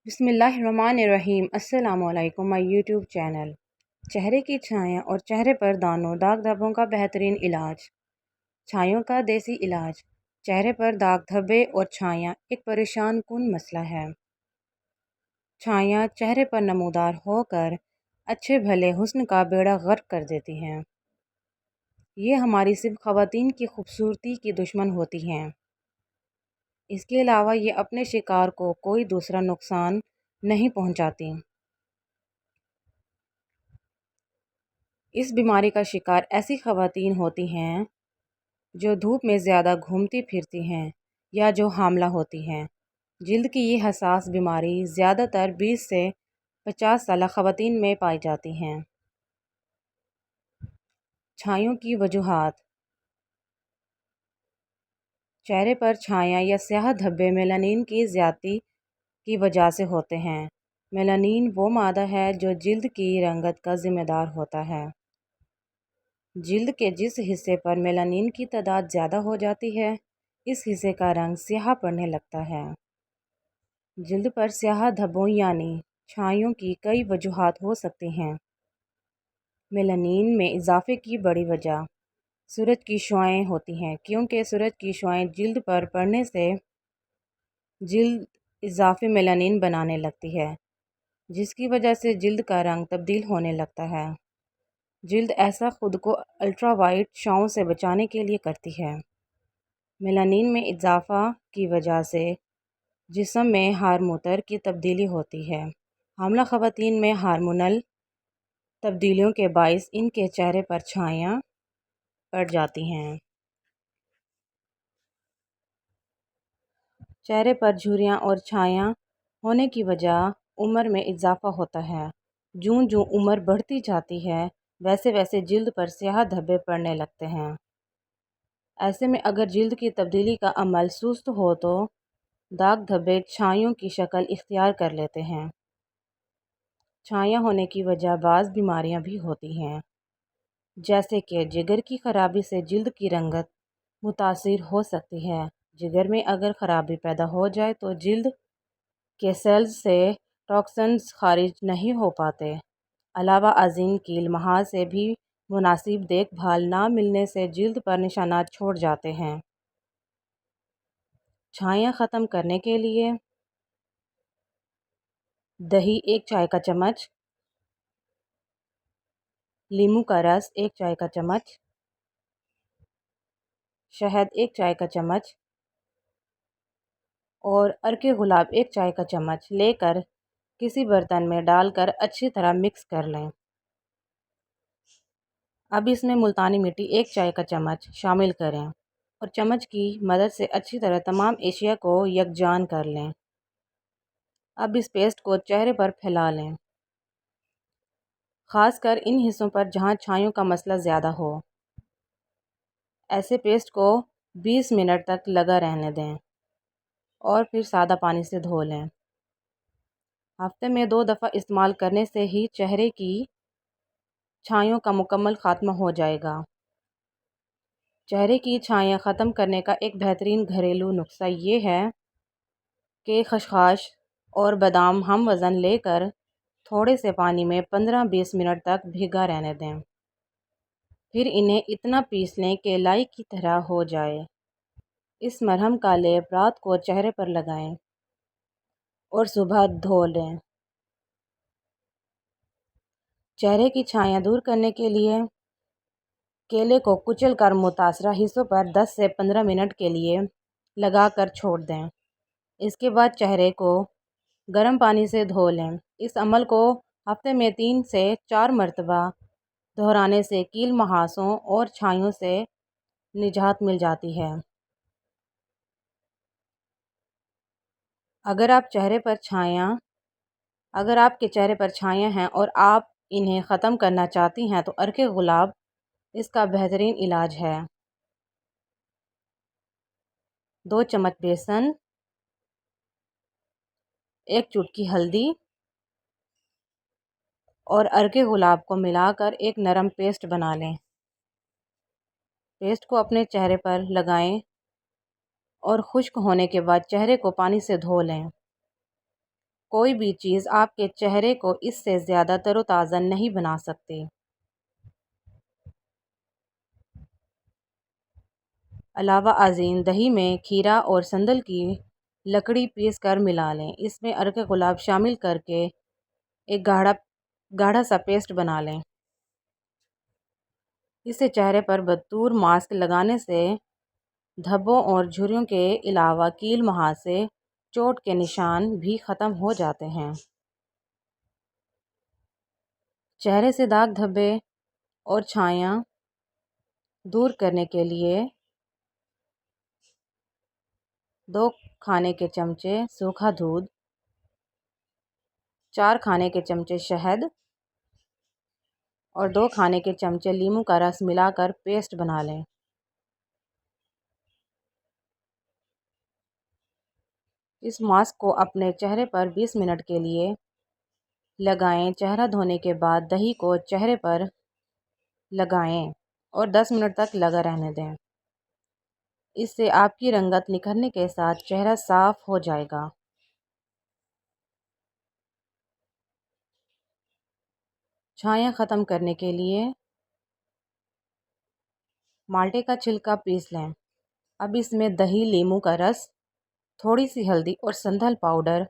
بسم اللہ الرحمن الرحیم۔ السلام علیکم مائی یوٹیوب چینل۔ چہرے کی چھائیاں اور چہرے پر دانوں داغ دھبوں کا بہترین علاج۔ چھائیوں کا دیسی علاج۔ چہرے پر داغ دھبے اور چھائیاں ایک پریشان کن مسئلہ ہے۔ چھائیاں چہرے پر نمودار ہو کر اچھے بھلے حسن کا بیڑا غرق کر دیتی ہیں۔ یہ ہماری صرف خواتین کی خوبصورتی کی دشمن ہوتی ہیں۔ اس کے علاوہ یہ اپنے شکار کو کوئی دوسرا نقصان نہیں پہنچاتی۔ اس بیماری کا شکار ایسی خواتین ہوتی ہیں جو دھوپ میں زیادہ گھومتی پھرتی ہیں یا جو حاملہ ہوتی ہیں۔ جلد کی یہ حساس بیماری زیادہ تر 20 سے 50 سالہ خواتین میں پائی جاتی ہیں۔ چھائیوں کی وجوہات۔ چہرے پر چھائیاں یا سیاہ دھبے میلانین کی زیادتی کی وجہ سے ہوتے ہیں۔ میلانین وہ مادہ ہے جو جلد کی رنگت کا ذمہ دار ہوتا ہے۔ جلد کے جس حصے پر میلانین کی تعداد زیادہ ہو جاتی ہے، اس حصے کا رنگ سیاہ پڑنے لگتا ہے۔ جلد پر سیاہ دھبوں یعنی چھائیوں کی کئی وجوہات ہو سکتی ہیں۔ میلانین میں اضافے کی بڑی وجہ سورج کی شعاعیں ہوتی ہیں، کیونکہ سورج کی شعاعیں جلد پر پڑنے سے جلد اضافی میلانین بنانے لگتی ہے، جس کی وجہ سے جلد کا رنگ تبدیل ہونے لگتا ہے۔ جلد ایسا خود کو الٹرا وائٹ شعاعوں سے بچانے کے لیے کرتی ہے۔ میلانین میں اضافہ کی وجہ سے جسم میں ہارمونوں کی تبدیلی ہوتی ہے۔ حاملہ خواتین میں ہارمونل تبدیلیوں کے باعث ان کے چہرے پر چھائیاں پڑ جاتی ہیں۔ چہرے پر جھریاں اور چھائیاں ہونے کی وجہ عمر میں اضافہ ہوتا ہے۔ جوں جوں عمر بڑھتی جاتی ہے، ویسے ویسے جلد پر سیاہ دھبے پڑنے لگتے ہیں۔ ایسے میں اگر جلد کی تبدیلی کا عمل سست ہو تو داغ دھبے چھائیوں کی شکل اختیار کر لیتے ہیں۔ چھائیاں ہونے کی وجہ بعض بیماریاں بھی ہوتی ہیں، جیسے کہ جگر کی خرابی سے جلد کی رنگت متاثر ہو سکتی ہے۔ جگر میں اگر خرابی پیدا ہو جائے تو جلد کے سیلز سے ٹاکسنز خارج نہیں ہو پاتے۔ علاوہ ازیں کیل محاذ سے بھی مناسب دیکھ بھال نہ ملنے سے جلد پر نشانات چھوڑ جاتے ہیں۔ چھائیاں ختم کرنے کے لیے دہی 1 چائے کا چمچ، لیموں کا رس 1 چائے کا چمچ، شہد 1 چائے کا چمچ اور عرق گلاب 1 چائے کا چمچ لے کر کسی برتن میں ڈال کر اچھی طرح مکس کر لیں۔ اب اس میں ملتانی مٹی 1 چائے کا چمچ شامل کریں اور چمچ کی مدد سے اچھی طرح تمام اشیاء کو یکجان کر لیں۔ اب اس پیسٹ کو چہرے پر پھیلا لیں، خاص کر ان حصوں پر جہاں چھائیوں کا مسئلہ زیادہ ہو۔ ایسے پیسٹ کو 20 منٹ تک لگا رہنے دیں اور پھر سادہ پانی سے دھو لیں۔ ہفتے میں 2 دفعہ استعمال کرنے سے ہی چہرے کی چھائیوں کا مکمل خاتمہ ہو جائے گا۔ چہرے کی چھائیاں ختم کرنے کا ایک بہترین گھریلو نسخہ یہ ہے کہ خسخاش اور بادام ہم وزن لے کر تھوڑے سے پانی میں 15-20 منٹ تک بھیگا رہنے دیں۔ پھر انہیں اتنا پیس لیں کہ لائی کی طرح ہو جائے۔ اس مرہم کا لیپ رات کو چہرے پر لگائیں اور صبح دھو لیں۔ چہرے کی چھائیاں دور کرنے کے لیے کیلے کو کچل کر متاثرہ حصوں پر 10 سے 15 منٹ کے لیے لگا کر چھوڑ دیں۔ اس کے بعد چہرے کو گرم پانی سے دھو لیں۔ اس عمل کو ہفتے میں 3 سے 4 مرتبہ دہرانے سے کیل مہاسوں اور چھائیوں سے نجات مل جاتی ہے۔ اگر آپ کے چہرے پر چھائیاں ہیں اور آپ انہیں ختم کرنا چاہتی ہیں تو عرق گلاب اس کا بہترین علاج ہے۔ 2 چمچ بیسن، 1 چٹکی ہلدی اور عرق گلاب کو ملا کر ایک نرم پیسٹ بنا لیں۔ پیسٹ کو اپنے چہرے پر لگائیں اور خشک ہونے کے بعد چہرے کو پانی سے دھو لیں کوئی بھی چیز آپ کے چہرے کو اس سے زیادہ تر و تازہ نہیں بنا سکتی۔ علاوہ ازیں دہی میں کھیرا اور سندل کی لکڑی پیس کر ملا لیں۔ اس میں عرق گلاب شامل کر کے ایک گاڑھا سا پیسٹ بنا لیں۔ اسے چہرے پر بطور ماسک لگانے سے دھبوں اور جھریوں کے علاوہ کیل مہاسے، چوٹ کے نشان بھی ختم ہو جاتے ہیں۔ چہرے سے داغ دھبے اور چھایاں دور کرنے کے لیے 2 کھانے کے چمچے سوکھا دودھ، 4 کھانے کے چمچے شہد اور 2 کھانے کے چمچے لیموں کا رس ملا کر پیسٹ بنا لیں۔ اس ماسک کو اپنے چہرے پر 20 منٹ کے لیے لگائیں۔ چہرہ دھونے کے بعد دہی کو چہرے پر لگائیں اور 10 منٹ تک لگا رہنے دیں۔ اس سے آپ کی رنگت نکھرنے کے ساتھ چہرہ صاف ہو جائے گا۔ چھایاں ختم کرنے کے لیے مالٹے کا چھلکا پیس لیں۔ اب اس میں دہی، لیموں کا رس، تھوڑی سی ہلدی اور سندھل پاؤڈر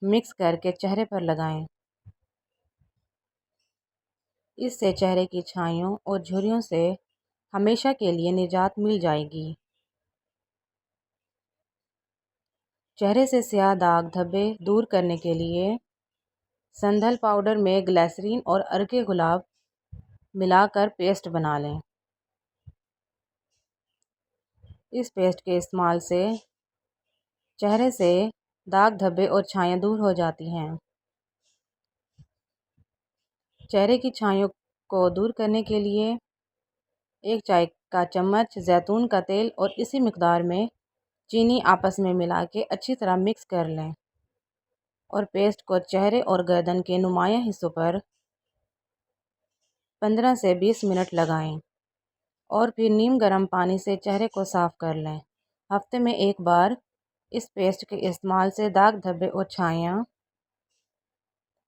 مکس کر کے چہرے پر لگائیں۔ اس سے چہرے کی چھایوں اور جھریوں سے ہمیشہ کے لیے نجات مل جائے گی۔ چہرے سے سیاہ داغ دھبے دور کرنے کے لیے سندھل پاؤڈر میں گلیسرین اور عرق گلاب ملا کر پیسٹ بنا لیں۔ اس پیسٹ کے استعمال سے چہرے سے داغ دھبے اور چھایاں دور ہو جاتی ہیں۔ چہرے کی چھایوں کو دور کرنے کے لیے 1 چائے کا چمچ زیتون کا تیل اور اسی مقدار میں چینی آپس میں ملا کے اچھی طرح مکس کر لیں اور پیسٹ کو چہرے اور گردن کے نمایاں حصوں پر 15 سے 20 منٹ لگائیں اور پھر نیم گرم پانی سے چہرے کو صاف کر لیں۔ ہفتے میں 1 بار اس پیسٹ کے استعمال سے داغ دھبے اور چھایاں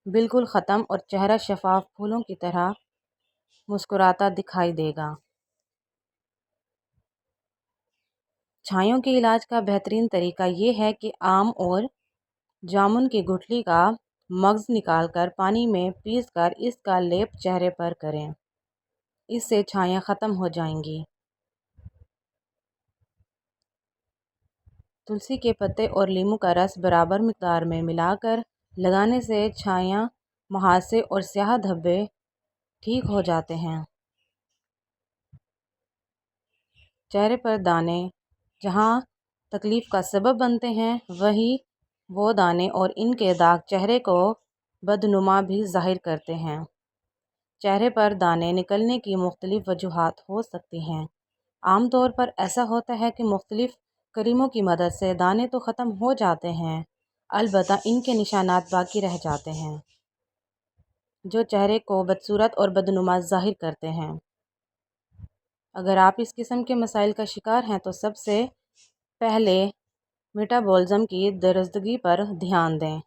بالکل ختم اور چہرہ شفاف پھولوں کی طرح مسکراتا دکھائی دے گا۔ چھایوں کے علاج کا بہترین طریقہ یہ ہے کہ آم اور جامن کی گٹھلی کا مغز نکال کر پانی میں پیس کر اس کا لیپ چہرے پر کریں۔ اس سے چھایاں ختم ہو جائیں گی۔ تلسی کے پتے اور لیموں کا رس برابر مقدار میں ملا کر لگانے سے چھایاں، مہاسے اور سیاہ دھبے ٹھیک ہو جاتے ہیں۔ چہرے پر دانے جہاں تکلیف کا سبب بنتے ہیں، وہیں وہ دانے اور ان کے داغ چہرے کو بدنما بھی ظاہر کرتے ہیں۔ چہرے پر دانے نکلنے کی مختلف وجوہات ہو سکتی ہیں۔ عام طور پر ایسا ہوتا ہے کہ مختلف کریموں کی مدد سے دانے تو ختم ہو جاتے ہیں، البتہ ان کے نشانات باقی رہ جاتے ہیں جو چہرے کو بدصورت اور بدنما ظاہر کرتے ہیں۔ اگر آپ اس قسم کے مسائل کا شکار ہیں تو سب سے پہلے میٹابولزم کی درستگی پر دھیان دیں۔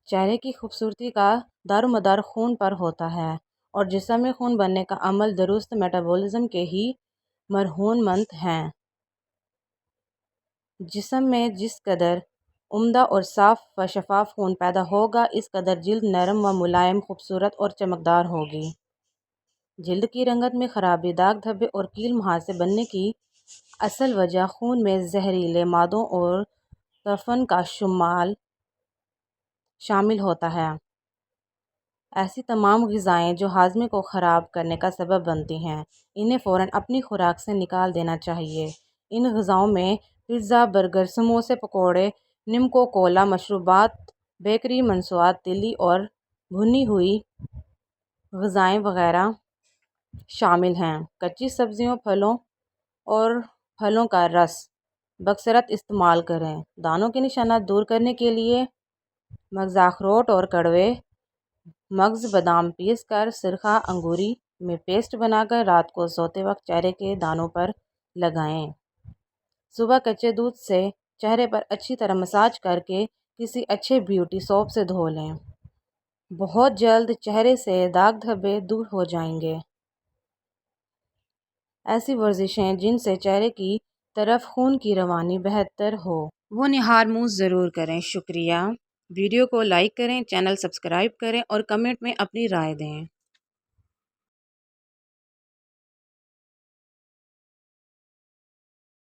چہرے کی خوبصورتی کا دارومدار خون پر ہوتا ہے اور جسم میں خون بننے کا عمل درست میٹابولزم کے ہی مرہون منت ہے۔ جسم میں جس قدر عمدہ اور صاف و شفاف خون پیدا ہوگا، اس قدر جلد نرم و ملائم، خوبصورت اور چمکدار ہوگی۔ جلد کی رنگت میں خرابی، داغ دھبے اور کیل مہاسے بننے کی اصل وجہ خون میں زہریلے مادوں اور تعفن کا شامل ہوتا ہے۔ ایسی تمام غذائیں جو ہاضمے کو خراب کرنے کا سبب بنتی ہیں، انہیں فوراً اپنی خوراک سے نکال دینا چاہیے۔ ان غذاؤں میں پیزا، برگر، سموسے، پکوڑے، نمکو کولا، مشروبات، بیکری مصنوعات، تلی اور بھنی ہوئی غذائیں وغیرہ شامل ہیں۔ کچی سبزیوں، پھلوں اور پھلوں کا رس بکثرت استعمال کریں۔ دانوں کے نشانات دور کرنے کے لیے مغز اخروٹ اور کڑوے مغز بادام پیس کر سرخہ انگوری میں پیسٹ بنا کر رات کو سوتے وقت چہرے کے دانوں پر لگائیں۔ صبح کچے دودھ سے چہرے پر اچھی طرح مساج کر کے کسی اچھے بیوٹی سوپ سے دھو لیں۔ بہت جلد چہرے سے داغ دھبے دور ہو جائیں گے۔ ایسی ورزشیں جن سے چہرے کی طرف خون کی روانی بہتر ہو وہ ہارمونز ضرور کریں۔ شکریہ۔ ویڈیو کو لائک کریں، چینل سبسکرائب کریں اور کمنٹ میں اپنی رائے دیں۔